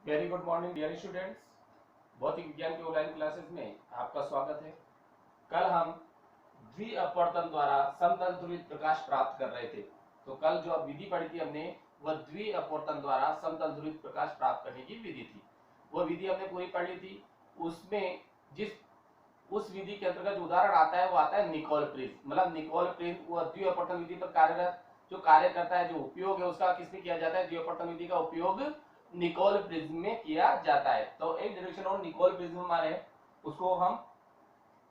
Very good morning dear students. भौतिक विज्ञान की ऑनलाइन क्लासेस में आपका स्वागत है। कल हम द्वि अपवर्तन द्वारा समतल ध्रुवित प्रकाश प्राप्त कर रहे थे। तो कल जो विधि पढ़ी थी हमने वह द्वि अपवर्तन द्वारा समतल ध्रुवित प्रकाश प्राप्त करने की विधि थी। वो विधि हमने पूरी पढ़ ली थी। उसमें उस विधि के अंतर्गत जो उदाहरण आता है वो आता है निकोल प्रिज्म। मतलब निकोल प्रिज्म वह द्वि अपवर्तन विधि पर कार्यरत जो कार्य करता है, जो उपयोग है उसका किसमें किया जाता है, द्वि अपवर्तन विधि का उपयोग निकोल प्रिज्म में किया जाता है। तो एक डायरेक्शन और निकोल प्रिज्म हमारे उसको हम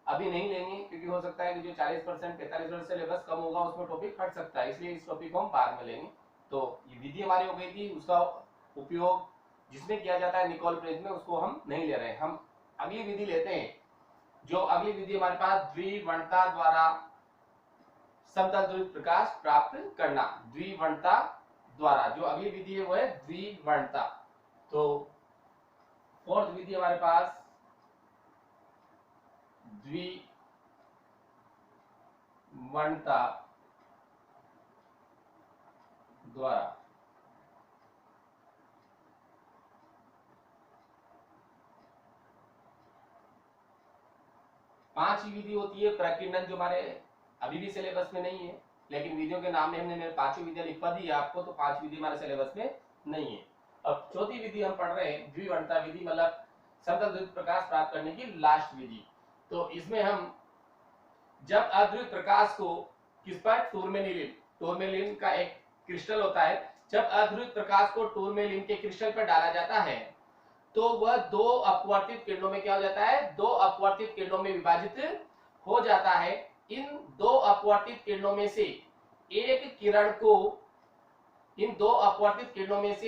अभी नहीं लेंगे, क्योंकि हो सकता है कि जो 40% 45% सिलेबस कम होगा उसमें टॉपिक हट सकता है, इसलिए इस टॉपिक को हम बाद में लेंगे। तो ये विधि हमारी हो गई थी, उसका उपयोग जिसमें किया जाता है निकोल प्रिज्म में, उसको हम नहीं ले रहे हैं। हम अगली विधि लेते हैं। जो अगली विधि हमारे पास द्विवर्णता द्वारा समतल ध्रुवित प्रकाश प्राप्त करना, द्विवर्णता द्वारा जो अगली विधि है वो है द्विवर्णता। तो फोर्थ विधि हमारे पास द्विवर्णता द्वारा पांचवी विधि होती है प्रकीर्णन, जो हमारे अभी भी सिलेबस में नहीं है, लेकिन विधियों के नाम में हमने मेरे पांचवी विधियां लिखवा दी है आपको, तो पांच विधि हमारे सिलेबस में नहीं है। अब चौथी विधि हम पढ़ रहे हैं द्विवर्णता विधि, मतलब समतल ध्रुवित प्रकाश प्राप्त करने की लास्ट विधि। तो इसमें हम जब अध्रुवित प्रकाश को किस पर, टूरमेलिन का एक क्रिस्टल होता है, जब अध्रुवित प्रकाश को टूरमेलिन के क्रिस्टल पर डाला जाता है तो वह दो अपवर्तित किरणों में क्या हो जाता है, दो अपवर्तित किरणों में विभाजित हो जाता है। इन दो अपवर्तित किरणों में से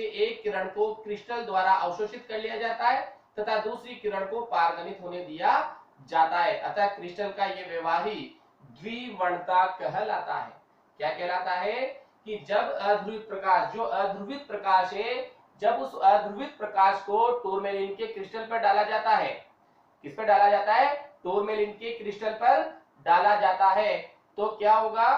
एक किरण को क्रिस्टल द्वारा अवशोषित कर लिया जाता है तथा दूसरी किरण को पारगमित होने दिया जाता है। अतः क्रिस्टल का यह व्यवहार ही द्विवर्णता कहलाता है। क्या कहलाता है कि जब अध्रुवित प्रकाश, जो अध्रुवित प्रकाश है, जब उस अध्रुवित प्रकाश को टूरमेलिन के क्रिस्टल पर डाला जाता है, किस पर डाला जाता है, टूरमेलिन के क्रिस्टल पर डाला जाता है, तो क्या होगा,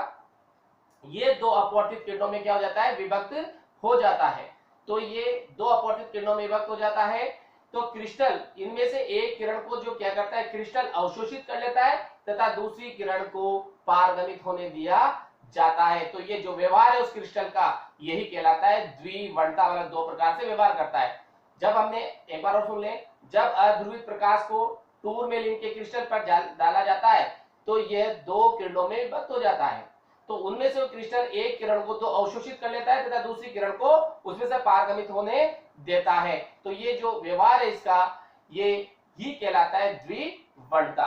ये दो अपवर्तित किरणों में क्या हो जाता है, विभक्त हो जाता है। तो ये दो अपवर्तित किरणों में विभक्त हो जाता है, तो क्रिस्टल इनमें से एक किरण को जो क्या करता है, क्रिस्टल अवशोषित कर लेता है तथा दूसरी किरण को पारगमित होने दिया जाता है। तो ये जो व्यवहार है उस क्रिस्टल का, यही कहलाता है द्विवर्णता, मतलब दो प्रकार से व्यवहार करता है। जब हमने एक बार और सुन लें, जब अध्रुवित प्रकाश को टूरमेलिन के क्रिस्टल पर डाला जाता है तो यह दो किरणों में विभक्त हो जाता है। तो उनमें से क्रिस्टल एक किरण को तो अवशोषित कर लेता है तथा दूसरी किरण को उसमें से पारगमित होने देता है। तो ये जो व्यवहार है इसका, ये ही कहलाता है द्विवर्णता।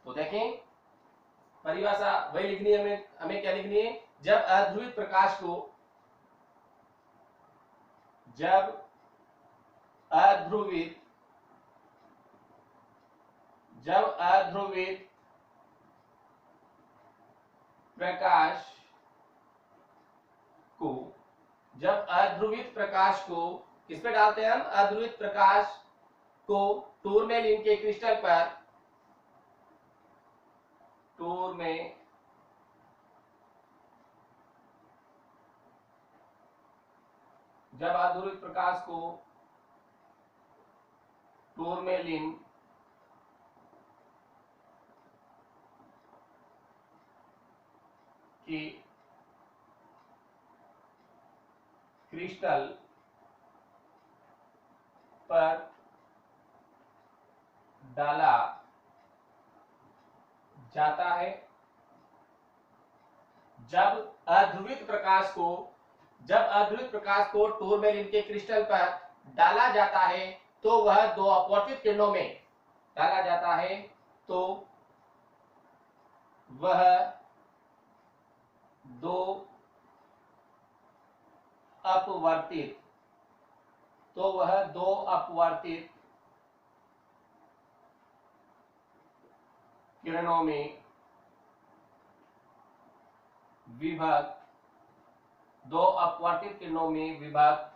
तो देखें परिभाषा वही लिखनी है, हमें क्या लिखनी है, जब अध्रुवित प्रकाश को, जब अध्रुवित प्रकाश को किस पे डालते हैं हम, अध्रुवित प्रकाश को टूरमेलिन के क्रिस्टल पर, जब अध्रुवित प्रकाश को टूरमेलिन की क्रिस्टल पर डाला जाता है, जब अध्रुवित प्रकाश को टूरमेलिन के क्रिस्टल पर डाला जाता है तो वह दो अपवर्तित किरणों में डाला जाता है, तो वह दो अपवर्तित किरणों में विभक्त, दो अपवर्तित किरणों में विभक्त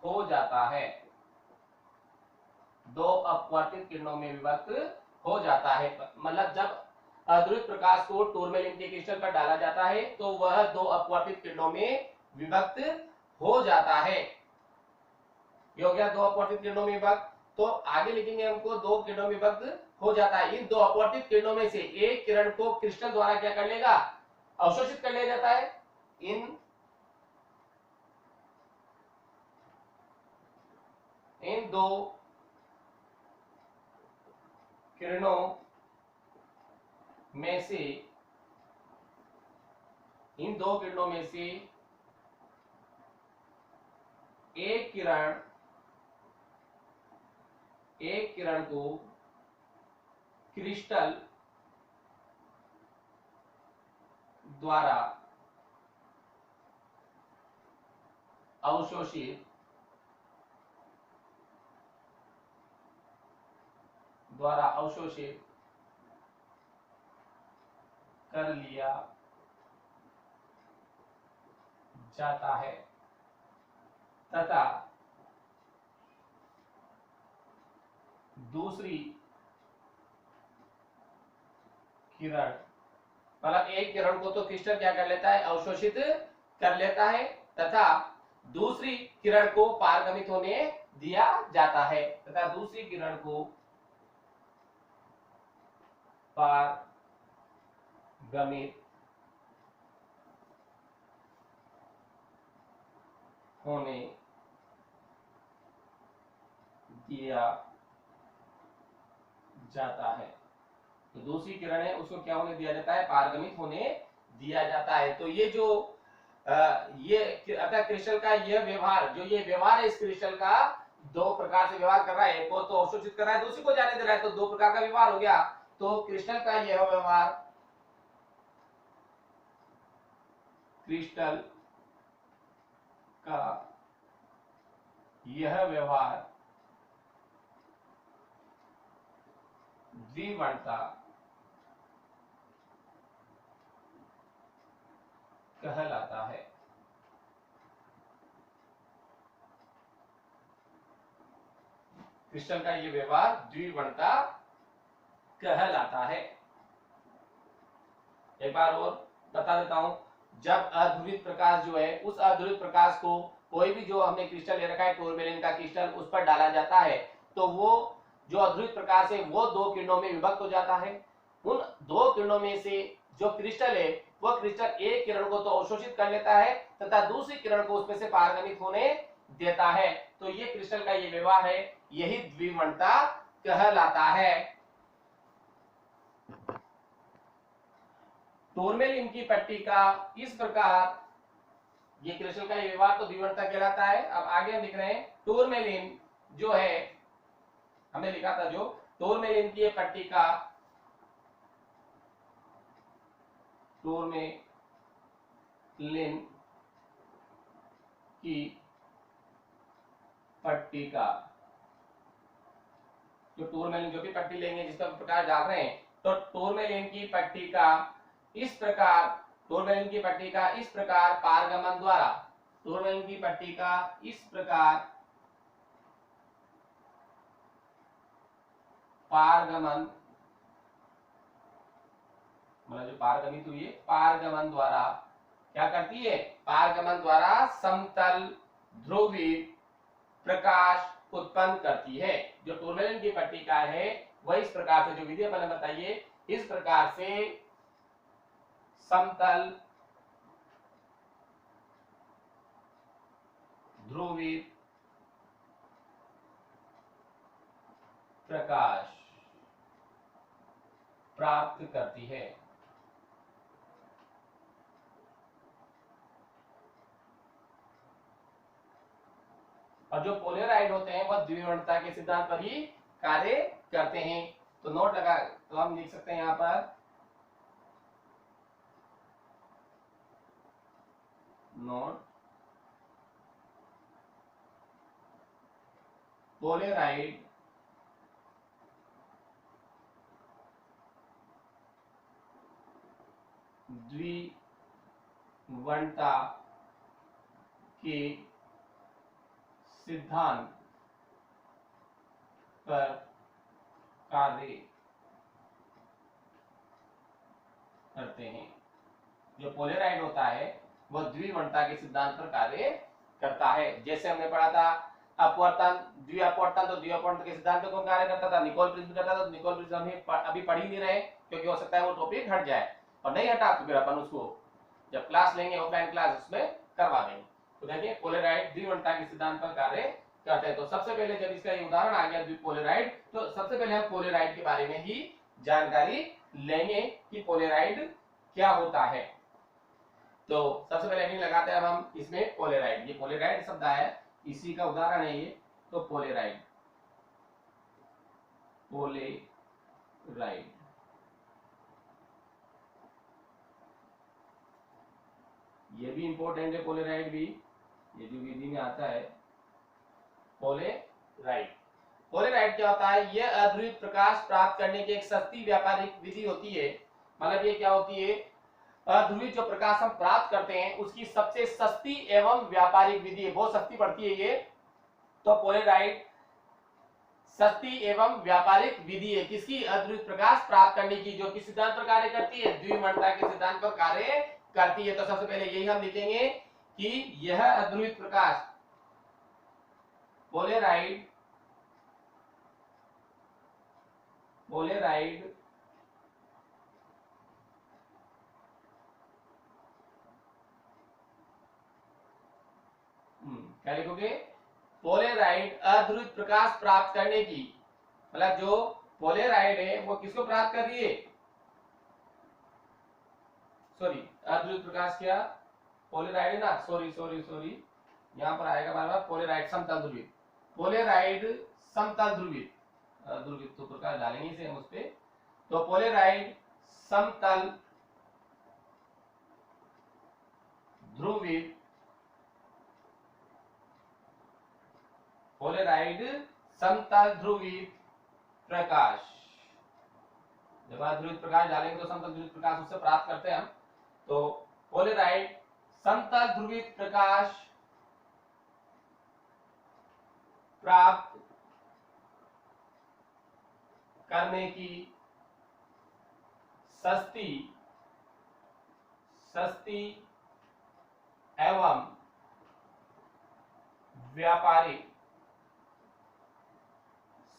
हो जाता है, दो अपवर्तित किरणों में विभक्त हो जाता है। मतलब जब अध्रुवित प्रकाश को टूरमेलिन के क्रिस्टल पर डाला जाता है तो वह दो अपवर्तित किरणों में विभक्त हो जाता है। ये हो गया दो अपवर्तित किरणों में विभक्त। तो आगे लिखेंगे हमको दो किरणों में विभक्त हो जाता है। इन दो अपवर्तित किरणों में से एक किरण को क्रिस्टल द्वारा क्या कर लेगा, अवशोषित कर लिया जाता है। इन दो किरणों में से इन दो किरणों में से एक किरण को क्रिस्टल द्वारा अवशोषित कर लिया जाता है तथा दूसरी किरण, मतलब एक किरण को तो क्रिस्टल क्या कर लेता है, अवशोषित कर लेता है तथा दूसरी किरण को पारगमित होने दिया जाता है, तथा दूसरी किरण को पारगमित होने दिया जाता है। तो दूसरी किरण है उसको क्या होने दिया जाता है, पारगमित होने दिया जाता है। तो ये जो ये अतः क्रिस्टल का यह व्यवहार, जो ये व्यवहार है इस क्रिस्टल का, दो प्रकार से व्यवहार कर रहा है। एक को तो अवशोषित कर रहा है, दूसरी को जाने दे रहा है, तो दो प्रकार का व्यवहार हो गया। तो क्रिस्टल का यह व्यवहार, क्रिस्टल का यह व्यवहार द्विवर्णता कहलाता है। क्रिस्टल का यह व्यवहार द्विवर्णता कहलाता है। एक बार और बता देता हूं, जब अध्रुवित प्रकाश जो है, उस अध्रुवित प्रकाश को कोई भी जो हमने क्रिस्टल ले रखा है टूरमेलिन का क्रिस्टल, उस पर डाला जाता है, तो वो जो अध्रुवित प्रकाश है वो दो किरणों में विभक्त हो जाता है। उन दो किरणों में से जो क्रिस्टल है वह क्रिस्टल एक किरण को तो अवशोषित कर लेता है तथा दूसरी किरण को उसमें से पारगमित होने देता है। तो ये क्रिस्टल का ये व्यवहार है, यही द्विवर्णता कहलाता है। टूरमेलिन की पट्टी का इस प्रकार, ये क्रिस्टल का व्यवहार तो द्विवर्णता कहलाता है। अब आगे हम लिख रहे हैं टूरमेलिन जो है, हमने लिखा था जो टूरमेलिन की पट्टी का, टूरमेलिन की पट्टी का, जो टूरमेलिन जो भी पट्टी लेंगे जिसका प्रकाश डाल रहे हैं, तो टूरमेलिन की पट्टी का इस प्रकार, टूरमेलिन की पट्टी का इस प्रकार पारगमन द्वारा, टूरमेलिन की पट्टी का इस प्रकार पारगमन, मतलब जो पारगमित हुई है, पारगमन द्वारा क्या करती है, पारगमन द्वारा समतल ध्रुवित प्रकाश उत्पन्न करती है। जो टूरमेलिन की पट्टी का है वह इस प्रकार से, जो विधि अपन ने बताइए, इस प्रकार से समतल ध्रुवित प्रकाश प्राप्त करती है। और जो पोलराइड होते हैं वह द्विवर्णता के सिद्धांत पर ही कार्य करते हैं। तो नोट लगा, तो हम लिख सकते हैं यहां पर नोट, पोलराइड द्विवर्णता के सिद्धांत पर कार्य करते हैं। जो पोलराइड होता है वह द्विवर्णता के सिद्धांत पर कार्य करता है। जैसे हमने पढ़ा था अपवर्तन, द्विअपवर्तन, तो द्विअपवर्तन के सिद्धांत पे कौन कार्य करता था? निकोल प्रिज्म करता था। तो निकोल प्रिज्म हम अभी पढ़ ही नहीं रहे क्योंकि हो सकता है वो टॉपिक हट जाए, और नहीं हटा तो फिर अपन उसको जब क्लास लेंगे ऑफलाइन क्लास उसमें करवा देंगे। तो देखिए पोलराइड द्विवंतता के सिद्धांत पर कार्य करते हैं। तो सबसे पहले जब इसका ये उदाहरण आ गया द्विपोलराइड, तो सबसे पहले हम पोलराइड के बारे में ही जानकारी लेंगे कि पोलराइड क्या होता है। तो सबसे पहले हेडिंग लगाते हैं हम इसमें पोलराइड। ये पोलराइड शब्द है, इसी का उदाहरण है ये। तो पोलराइड, पोलराइड ये भी इंपॉर्टेंट है, पोलराइड भी, ये जो विधि में आता है पोलराइड। पोलराइड क्या होता है? यह अध्रुवित प्रकाश प्राप्त करने की एक सस्ती व्यापारिक विधि होती है। मतलब ये क्या होती है? अध्रुवित जो प्रकाश हम प्राप्त करते हैं उसकी सबसे सस्ती एवं व्यापारिक विधि है, बहुत सस्ती पड़ती है ये। तो पोलराइड सस्ती एवं व्यापारिक विधि है किसकी? अध्रुवित प्रकाश प्राप्त करने की, जो किस सिद्धांत पर कार्य करती है? द्विवंतता के सिद्धांत पर कार्य करती है। तो सबसे पहले यही हम लिखेंगे कि यह अध्रुवित प्रकाश पोलराइड, पोलराइड क्या लिखोगे? पोलराइड अध्रुवित प्रकाश प्राप्त करने की, मतलब जो पोलराइड है वो किसको प्राप्त कर रही है? सॉरी, अध्रुवित प्रकाश क्या पोलराइड है ना, सॉरी सॉरी सॉरी, यहां पर आएगा बार बार पोलराइड समतल ध्रुवित, पोलराइड समतल ध्रुवित, ध्रुवित तो प्रकाश डालेंगे इसे हम उस पे। तो पोलराइड समतल ध्रुवित, पोलराइड समतल ध्रुवित प्रकाश, जब ध्रुवित प्रकाश डालेंगे तो समतल ध्रुवित प्रकाश उससे प्राप्त करते हैं हम। तो पोलराइड समतल ध्रुवित प्रकाश प्राप्त करने की सस्ती एवं व्यापारिक,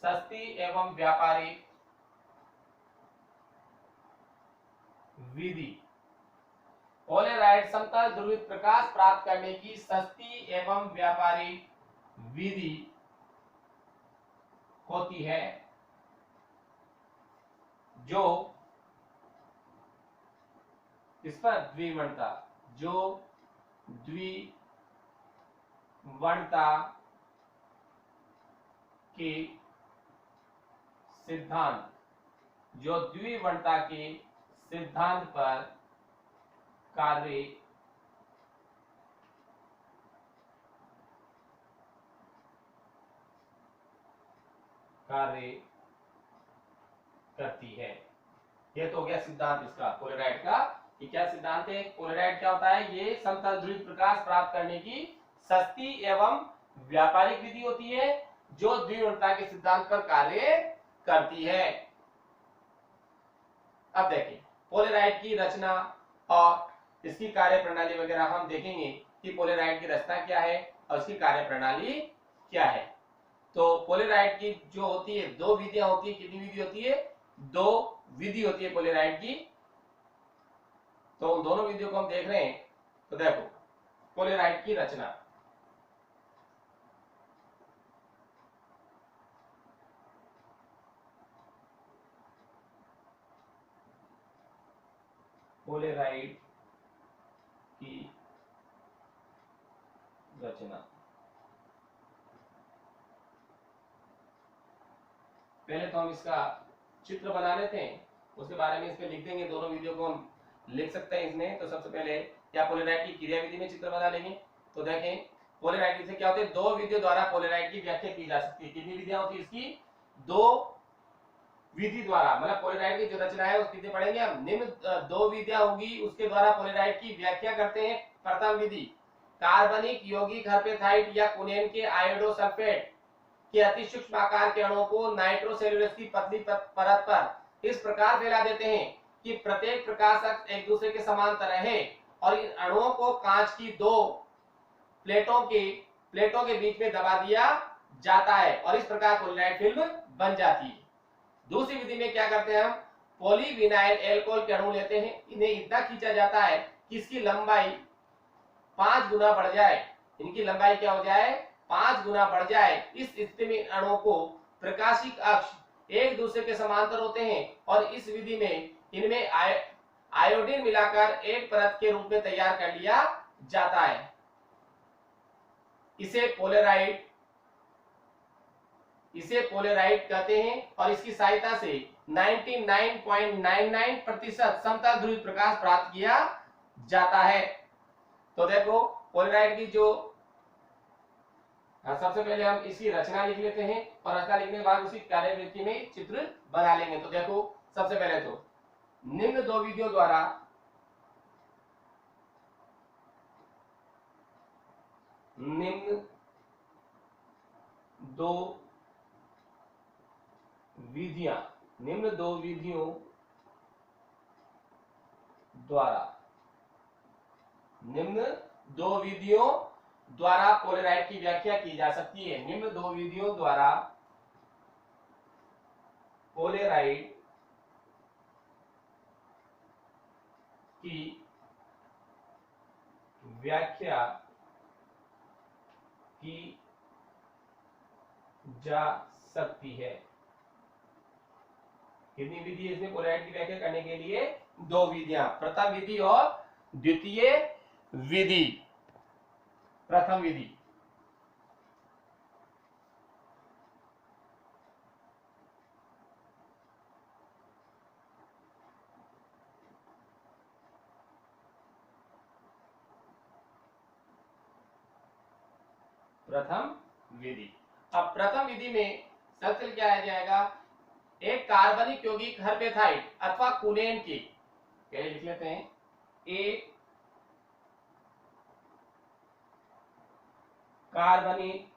सस्ती एवं व्यापारिक विधि, पोलराइड समतल ध्रुवित प्रकाश प्राप्त करने की सस्ती एवं व्यापारिक विधि होती है जो इस पर द्विवंतता, जो द्विवंतता के सिद्धांत, जो द्विवंतता के सिद्धांत पर कार्य करती है। ये तो हो गया सिद्धांत इसका पोलराइड का, कि क्या सिद्धांत है। पोलराइड क्या होता है? ये समतल ध्रुवित प्रकाश प्राप्त करने की सस्ती एवं व्यापारिक विधि होती है जो द्विवंतता के सिद्धांत पर कार्य करती है। अब देखिए पोलराइड की रचना और इसकी कार्य प्रणाली वगैरह हम देखेंगे कि पोलराइड की रचना क्या है और इसकी कार्य प्रणाली क्या है। तो पोलराइड की जो होती है दो विधियां होती है। कितनी विधि होती है? दो विधि होती है पोलराइड की। तो उन दोनों विधियों को हम देख रहे हैं। तो देखो पोलराइड की रचना, पोलराइड की रचना, पहले तो हम इसका चित्र बना लेते हैं, उसके बारे में इस पे लिख देंगे। दोनों वीडियो को हम लिख सकते हैं इसमें। तो सबसे पहले क्या पोलराइड की क्रिया विधि में चित्र बना लेंगे। तो देखें पोलराइड विधि से क्या होते हैं? दो विधियों द्वारा पोलराइड की व्याख्या की जा सकती है। कितनी विधियां होती है इसकी? दो विधि द्वारा, मतलब पोलराइड की जो रचना है उस विधि पढ़ेंगे हम। निम्न दो विधियां होगी उसके द्वारा पोलराइड की व्याख्या करते हैं। प्रथम विधि कार्बनिक यौगिक हर्पेथाइड या कुनेन के आयोडोसल्फेट के अति सूक्ष्म आकार के अणुओं को नाइट्रोसेल्यूलोज की पतली परत पर इस प्रकार फैला देते हैं कि प्रत्येक प्रकाश अक्ष एक दूसरे के समांतर है और इन अणुओं को कांच की दो प्लेटों के प्लेटों के बीच में दबा दिया जाता है और इस प्रकार पॉलीनाइल फिल्म बन जाती है। दूसरी विधि में क्या करते हैं हम, पॉलीविनाइल एल्कोहल के अणु लेते हैं, इन्हें इतना खींचा जाता है कि इसकी लंबाई 5 गुना बढ़ जाए, इनकी लंबाई क्या हो जाए, 5 गुना बढ़ जाए। इस स्थिति में अणुओं को प्रकाशिक अक्ष एक दूसरे के समांतर होते हैं और इस विधि में इनमें आयोडीन मिलाकर एक परत के रूप में तैयार कर लिया जाता है। इसे पोलेराइड कहते हैं और इसकी सहायता से 99.99% समतल ध्रुवीय प्रकाश प्राप्त किया जाता है। तो देखो पोलेराइड की जो सबसे पहले हम इसकी रचना लिख लेते हैं और रचना लिखने के बाद उसी कार्यविधि में चित्र बना लेंगे। तो देखो सबसे पहले तो निम्न दो विधियों द्वारा निम्न दो विधियों द्वारा पोलेराइड की व्याख्या की जा सकती है। निम्न दो विधियों द्वारा पोलेराइड की व्याख्या की जा सकती है। कितनी विधि है इसमें पोलेराइड की व्याख्या करने के लिए, दो विधियां, प्रथम विधि और द्वितीय विधि। प्रथम विधि अब प्रथम विधि में सबसे क्या आ जाएगा, एक कार्बनिक यौगिक हर्पेथाइड अथवा कुनेन की, पहले लिख लेते हैं, एक कार्बनिक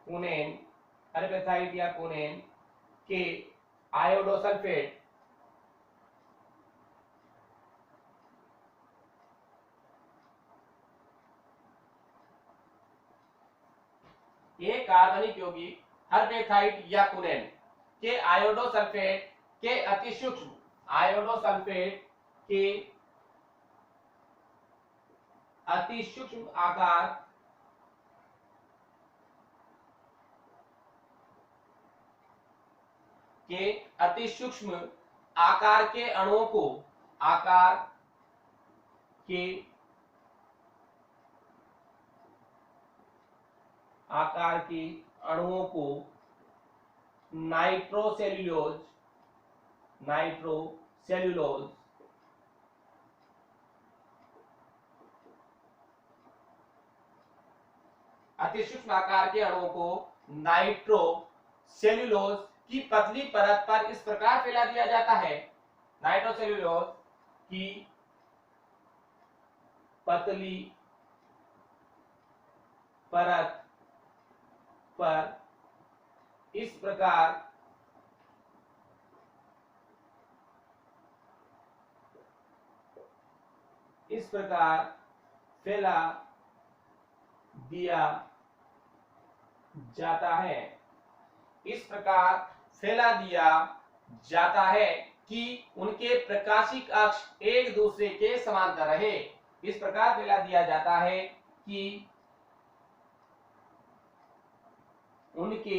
यौगिक हर्पेथाइड या कुनेन के आयोडोसल्फेट ये कार्बनिक यौगिक हर्पेथाइड या कुनेन के आयोडोसल्फेट के अति सूक्ष्म आकार के अणुओं को नाइट्रोसेल्यूलोज अति सूक्ष्म आकार के अणुओं को नाइट्रोसेल्यूलोज की पतली परत पर इस प्रकार फैला दिया जाता है। नाइट्रोसेल्यूलोज की पतली परत पर इस प्रकार फैला दिया जाता है कि उनके प्रकाशिक अक्ष एक दूसरे के समांतर रहे। इस प्रकार फैला दिया जाता है कि उनके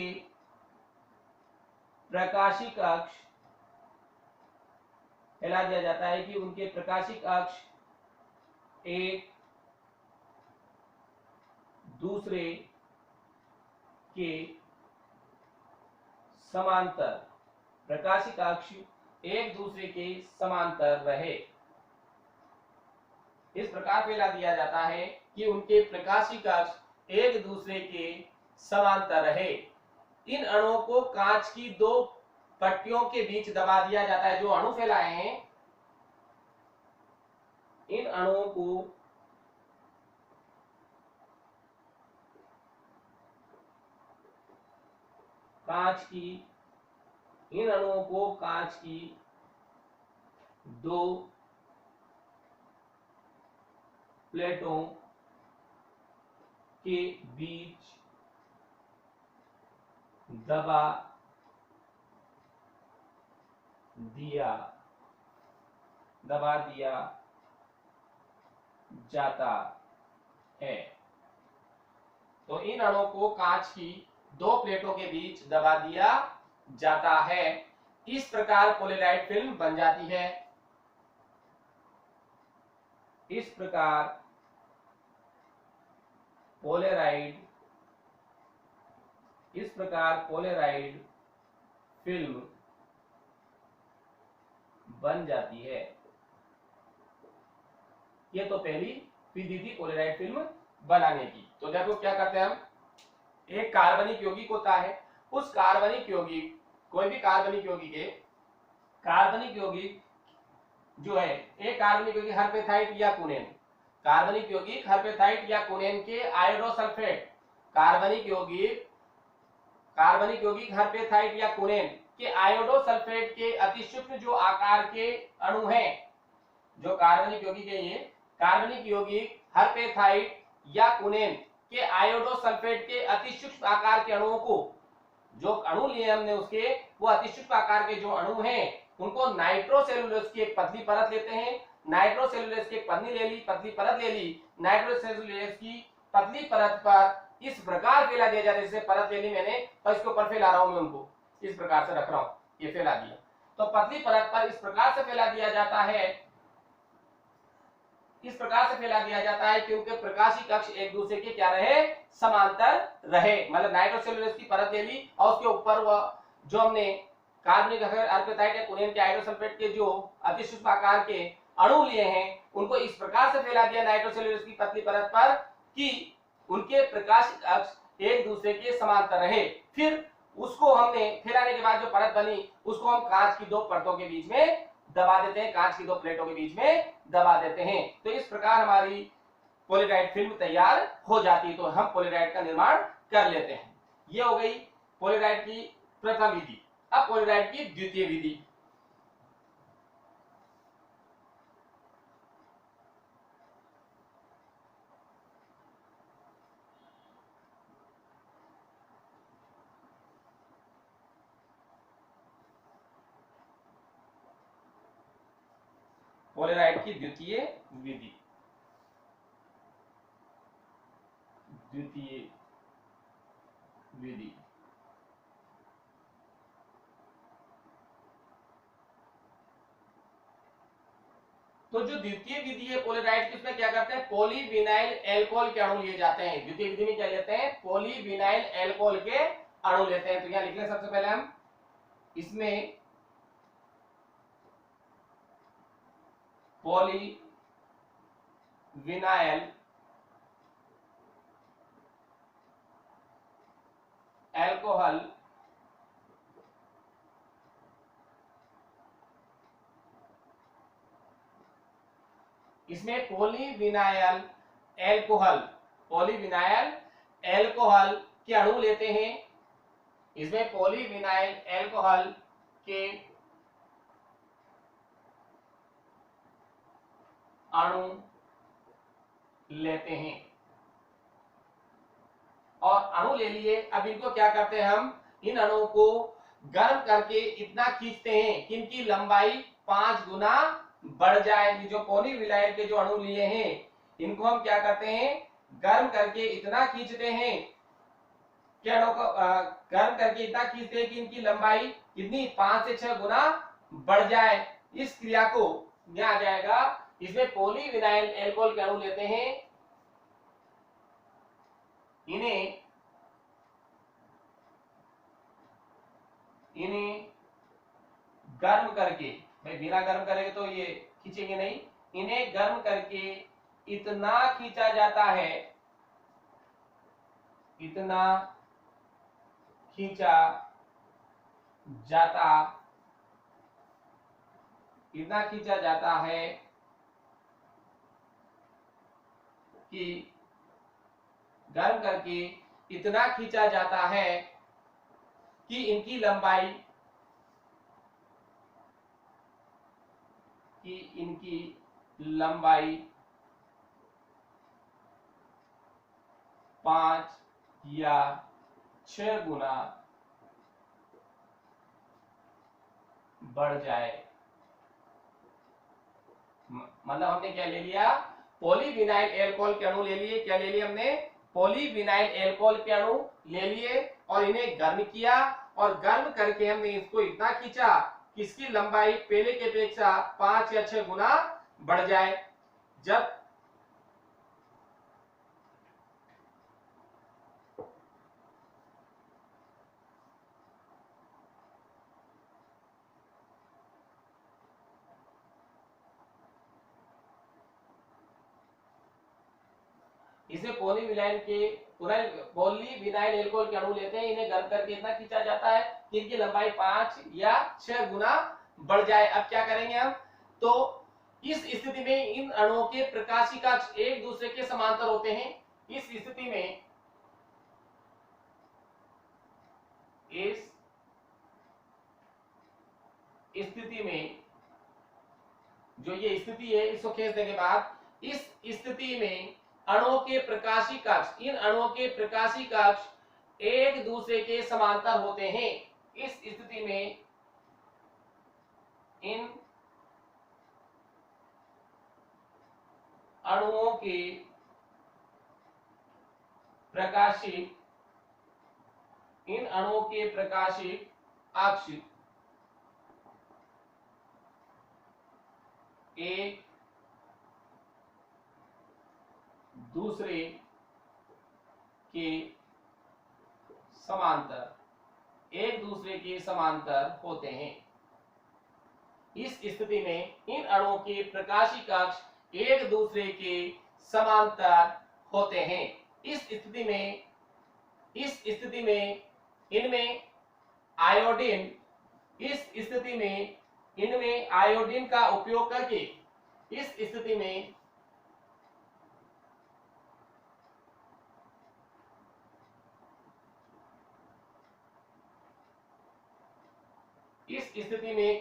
प्रकाशिक अक्ष एक दूसरे के समांतर रहे। इस प्रकार फैला दिया जाता है कि उनके प्रकाशिक अक्ष एक दूसरे के समांतर रहे। इन अणुओं को कांच की दो पट्टियों के बीच दबा दिया जाता है। जो अणु फैलाए हैं इन अणुओं को कांच की इन अणुओं को कांच की दो प्लेटों के बीच दबा दिया जाता है। तो इन अणुओं को कांच की दो प्लेटों के बीच दबा दिया जाता है। इस प्रकार पोलराइड फिल्म बन जाती है। इस प्रकार पोलराइड फिल्म बन जाती है। ये तो पहली विधि थी पोलराइड फिल्म बनाने की। तो देखो क्या करते हैं हम, एक कार्बनिक यौगिक होता है, उस कार्बनिक यौगिक, कोई भी कार्बनिक यौगिक जो है, एक कार्बनिक यौगिक हर्पेथाइट या कुनेन, कार्बनिक यौगिक हर्पेथाइट या कुनेन के आयोडोसल्फेट, कार्बनिक यौगिक हर्पेथाइट या कुनेन के आयोडोसल्फेट के अति सूक्ष्म जो आकार के अणु हैं, जो कार्बनिक यौगिक है, ये कार्बनिक यौगिक हर्पेथाइट या कुनेन के आयोडोसल्फेट के अति सूक्ष्म आकार के अणुओं को, जो अणु लिए हमने उसके, वो अति सूक्ष्म आकार के जो अणु हैं उनको नाइट्रोसेलुलोज की एक पतली परत लेते हैं। नाइट्रोसेलुलोज की एक पतली परत ले ली। नाइट्रोसेलुलोज की पतली परत पर इस प्रकार फैला दिया जाता है, जैसे परत ले ली मैंने और इसके ऊपर फैला रहा हूं मैं, उनको इस प्रकार से रख रहा हूं, ये फैला दिया। तो पतली परत पर इस प्रकार से फैला दिया जाता है, इस प्रकार से फैला दिया जाता है क्योंकि प्रकाशीय कक्ष एक दूसरे के क्या रहे, समांतर रहे। मतलब नाइट्रोसेलुलोज की परत ले ली और उसके ऊपर वह जो हमने कार्बनिक हर्पेथाइट या कुनेन के आयोडोसल्फेट के जो अति सूक्ष्म आकार के अणु लिए हैं उनको इस प्रकार से फैला दिया नाइट्रोसेलुलोज की पतली परत पर कि उनके प्रकाशीय अक्ष एक दूसरे के समांतर रहे। फिर उसको हमने फैलाने के बाद जो परत बनी उसको हम कांच की दो परतों के बीच में दबा देते हैं, कांच की दो प्लेटों के बीच में दबा देते हैं। तो इस प्रकार हमारी पोलराइड फिल्म तैयार हो जाती है। तो हम पोलराइड का निर्माण कर लेते हैं। ये हो गई पोलराइड की प्रथम विधि। अब पोलराइड की द्वितीय विधि। पोलराइड की द्वितीय विधि। तो जो द्वितीय विधि है पोलराइड की, उसमें क्या करते हैं, पॉलीविनाइल एल्कोहल के अणु लिए जाते हैं। द्वितीय विधि में क्या लेते हैं, पॉलीविनाइल एल्कोहल के अणु लेते हैं। तो यहां लिख लें सबसे पहले हम, इसमें पॉलीविनाइल एल्कोहल इसमें पॉलीविनाइल एल्कोहल के अणु लेते हैं। इसमें पॉलीविनाइल एल्कोहल के अणु लेते हैं और अणु ले लिए। अब इनको क्या करते हैं, हम इन अणुओं को गर्म करके इतना खींचते हैं कि इनकी लंबाई 5 गुना बढ़ जाए। ये जो पॉलीविनाइल के जो अणु लिए हैं इनको हम क्या करते हैं, गर्म करके इतना खींचते हैं, अणु को गर्म करके इतना खींचते हैं कि इनकी लंबाई कितनी, 5 से 6 गुना बढ़ जाए। इस क्रिया को यहां आ जाएगा। इसमें पॉलीविनाइल एल्कोहल के अणु लेते हैं, इन्हें गर्म करके, भाई बिना गर्म करेंगे तो ये खींचेंगे नहीं, इन्हें गर्म करके इतना खींचा जाता है, इतना खींचा जाता है कि गर्म करके इतना खींचा जाता है कि इनकी लंबाई 5 या 6 गुना बढ़ जाए। मतलब हमने क्या ले लिया, पॉलीविनाइल एल्कोहल के अणु ले लिए। क्या ले लिए हमने, पॉलीविनाइल एल्कोहल के अणु ले लिए और इन्हें गर्म किया, और गर्म करके हमने इसको इतना खींचा कि इसकी लंबाई पहले के अपेक्षा 5 या 6 गुना बढ़ जाए। जब इसे पॉलीविनाइल एल्कोहल के अणु लेते हैं, इन्हें गर्म करके इतना खींचा जाता है कि इनकी लंबाई 5 या 6 गुना बढ़ जाए। अब क्या करेंगे हम, तो इस स्थिति में इन अणुओं के प्रकाशीय कक्ष एक दूसरे के समांतर होते हैं। इस स्थिति में जो ये स्थिति है, इसको खींचने के बाद इस स्थिति में अणुओं के प्रकाशीय कक्ष, इन अणुओं के प्रकाशीय कक्ष एक दूसरे के समांतर होते हैं। इस स्थिति में इन अणुओं के प्रकाशीय अक्ष एक दूसरे के समांतर होते हैं। इस स्थिति में इन अणुओं के प्रकाशीय कक्ष एक दूसरे के समांतर होते हैं। इस स्थिति में इनमें आयोडीन का उपयोग करके इस स्थिति में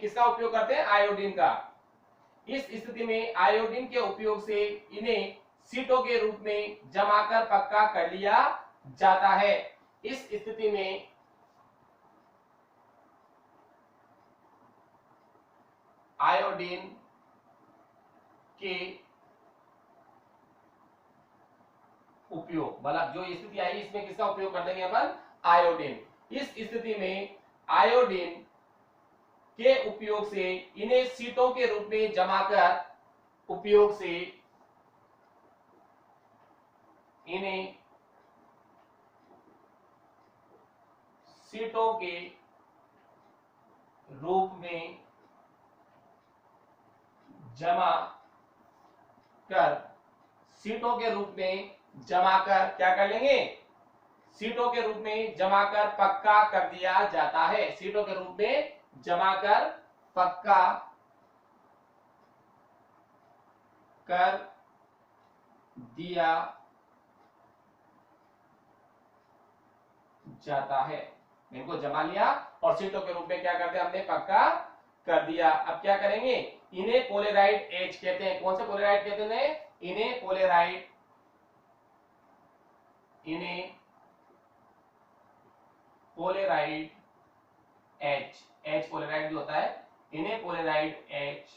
किसका उपयोग करते हैं, आयोडीन का। इस स्थिति में आयोडीन के उपयोग से इन्हें सीटों के रूप में जमाकर पक्का कर लिया जाता है। इस स्थिति में आयोडीन के उपयोग, मतलब जो स्थिति आई इसमें किसका उपयोग कर देंगे अपन, आयोडीन। इस स्थिति में आयोडीन के उपयोग से इन्हें सीटों के रूप में जमाकर सीटों के रूप में जमाकर क्या कर लेंगे, सीटों के रूप में जमाकर पक्का कर दिया जाता है। सीटों के रूप में जमाकर पक्का कर दिया जाता है। इनको जमा लिया और सीटों के रूप में क्या कर दिया हमने, पक्का कर दिया। अब क्या करेंगे, इन्हें पोलेराइड एच कहते हैं। कौन से पोलेराइड कहते हैं, इन्हें पोलेराइड एच पोलेराइड जो होता है, इन्हें पोलेराइड एच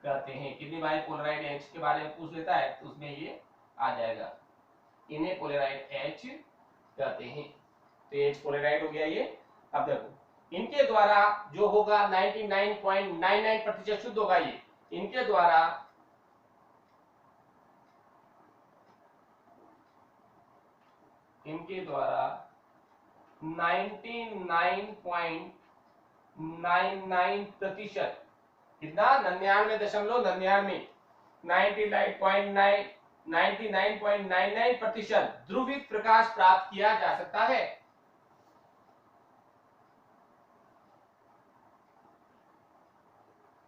कहते हैं। कितनी बार पोलेराइड एच के बारे में पूछ लेता है तो उसमें ये आ जाएगा, इन्हें पोलेराइड एच कहते हैं। तो एच पोलेराइड हो गया ये। अब देखो इनके द्वारा जो होगा 99.99% शुद्ध होगा ये। इनके द्वारा इनके द्वारा 99.99% कितना 99.99% ध्रुवित प्रकाश प्राप्त किया जा सकता है।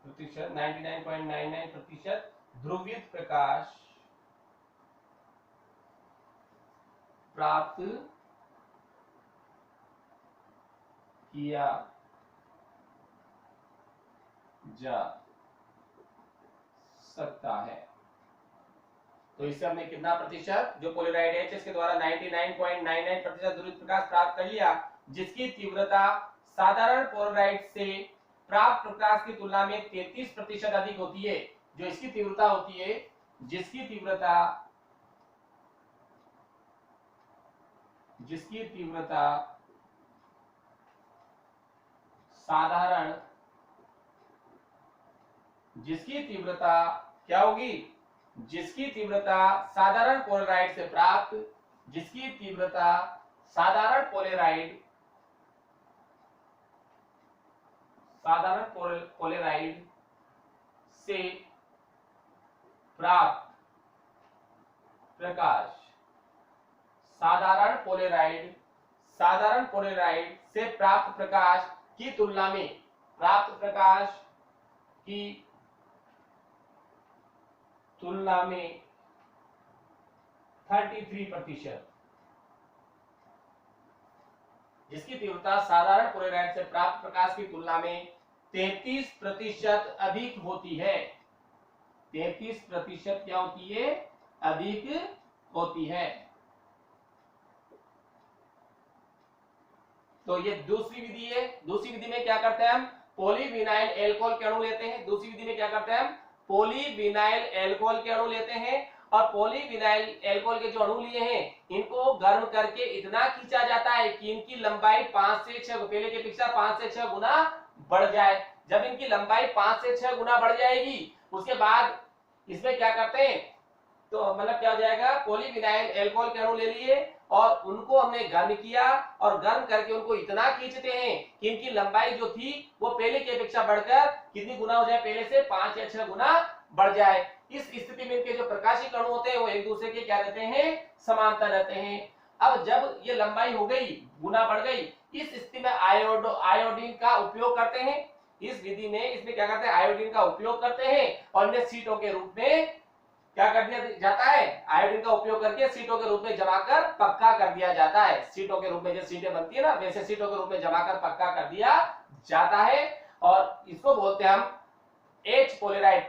प्रतिशत 99.99% ध्रुवित प्रकाश प्राप्त किया जा सकता है। तो इससे हमने कितना प्रतिशत, जो पोलराइड है इसके द्वारा 99.99% ध्रुवित प्रकाश प्राप्त कर लिया, जिसकी तीव्रता साधारण पोलराइड से प्राप्त प्रकाश की तुलना में 33% अधिक होती है। जो इसकी तीव्रता होती है, जिसकी तीव्रता साधारण, जिसकी तीव्रता क्या होगी, जिसकी तीव्रता साधारण पोलराइड से प्राप्त, जिसकी तीव्रता साधारण पोलराइड से प्राप्त प्रकाश, साधारण पोलराइड से प्राप्त प्रकाश की तुलना में, प्राप्त प्रकाश की तुलना में 33%, जिसकी तीव्रता साधारण पोलराइड से प्राप्त प्रकाश की तुलना में 33% अधिक होती है। 33% क्या होती है, अधिक होती है। तो ये दूसरी विधि है। दूसरी विधि में क्या करते हैं हम, पॉलीविनाइल एल्कोहल के अणु लेते हैं। दूसरी विधि में क्या करते हैं हम, पॉलीविनाइल एल्कोहल के अणु लेते हैं और पॉलीविनाइल एल्कोहल के जो अणु लिए हैं इनको गर्म करके इतना खींचा जाता है कि इनकी लंबाई 5 से 6 पहले की अपेक्षा 5 से 6 गुना बढ़ जाए। जब इनकी लंबाई 5 से 6 गुना बढ़ जाएगी, उसके बाद इसमें क्या करते हैं, तो मतलब क्या हो जाएगा, पॉलीविनाइल एल्कोहल के अणु ले लिए और उनको हमने गर्म किया और गर्म करके उनको इतना खींचते हैं कि इनकी लंबाई जो थी वो पहले की अपेक्षा बढ़कर कितनी गुना हो जाए, पहले से 5 या 6 गुना बढ़ जाए। इस स्थिति में इनके जो प्रकाशिक अणु होते हैं वो एक दूसरे के क्या रहते हैं, समांतर रहते हैं। अब जब ये लंबाई हो गई, गुना बढ़ गई, इस स्थिति में आयोडीन का उपयोग करते हैं। इस विधि में इसमें क्या करते हैं, आयोडीन का उपयोग करते हैं और इन्हें सीटों के रूप में क्या कर दिया जाता है, आयोडीन का उपयोग करके सीटों के रूप में जमाकर पक्का कर दिया जाता है। सीटों के रूप में जो सीटें बनती है ना, वैसे सीटों के रूप में जमाकर पक्का कर दिया जाता है और इसको बोलते हैं हम H पोलराइड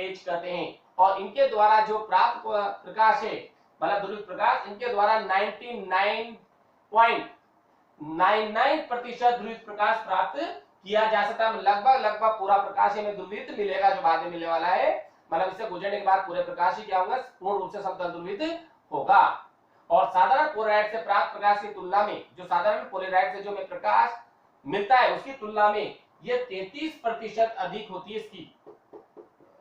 H कहते हैं। और इनके द्वारा जो प्राप्त प्रकाश है, मतलब ध्रुवित प्रकाश, इनके द्वारा 99.99% ध्रुवित प्रकाश प्राप्त किया जा सकता है। लगभग पूरा प्रकाश हमें ध्रुवित मिलेगा, जो बाद में मिलने वाला है। मतलब इससे गुजरने के बाद पूरे प्रकाश ही क्या होगा, पूर्ण रूप से समतल ध्रुवित होगा। और साधारण पोलराइड से प्राप्त प्रकाश की तुलना में, जो साधारण पोलराइड से जो हमें प्रकाश मिलता है उसकी तुलना में ये 33% अधिक होती है। इसकी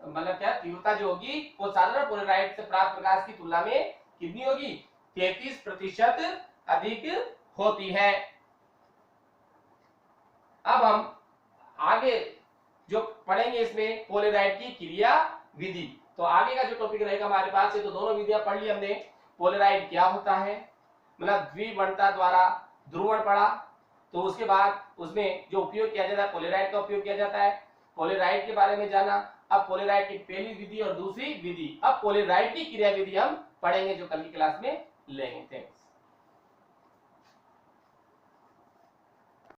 मतलब क्या, तीव्रता जो होगी वो साधारण पोलराइड से प्राप्त प्रकाश की तुलना में कितनी होगी, 33% अधिक होती है। अब हम आगे जो पढ़ेंगे इसमें पोलराइड की क्रिया विधि। तो आगे का जो टॉपिक रहेगा हमारे पास, ये तो दोनों विधियां पढ़ ली हमने। पोलराइड क्या होता है, मतलब द्विवर्णता द्वारा ध्रुवण पढ़ा, तो उसके बाद उसमें जो उपयोग किया जाता है, पोलराइड का उपयोग किया जाता है, पोलराइड के बारे में जाना। अब पोलराइड की पहली विधि और दूसरी विधि, अब पोलराइड की क्रिया विधि हम पढ़ेंगे, जो कल की क्लास में लेंगे। थैंक्स।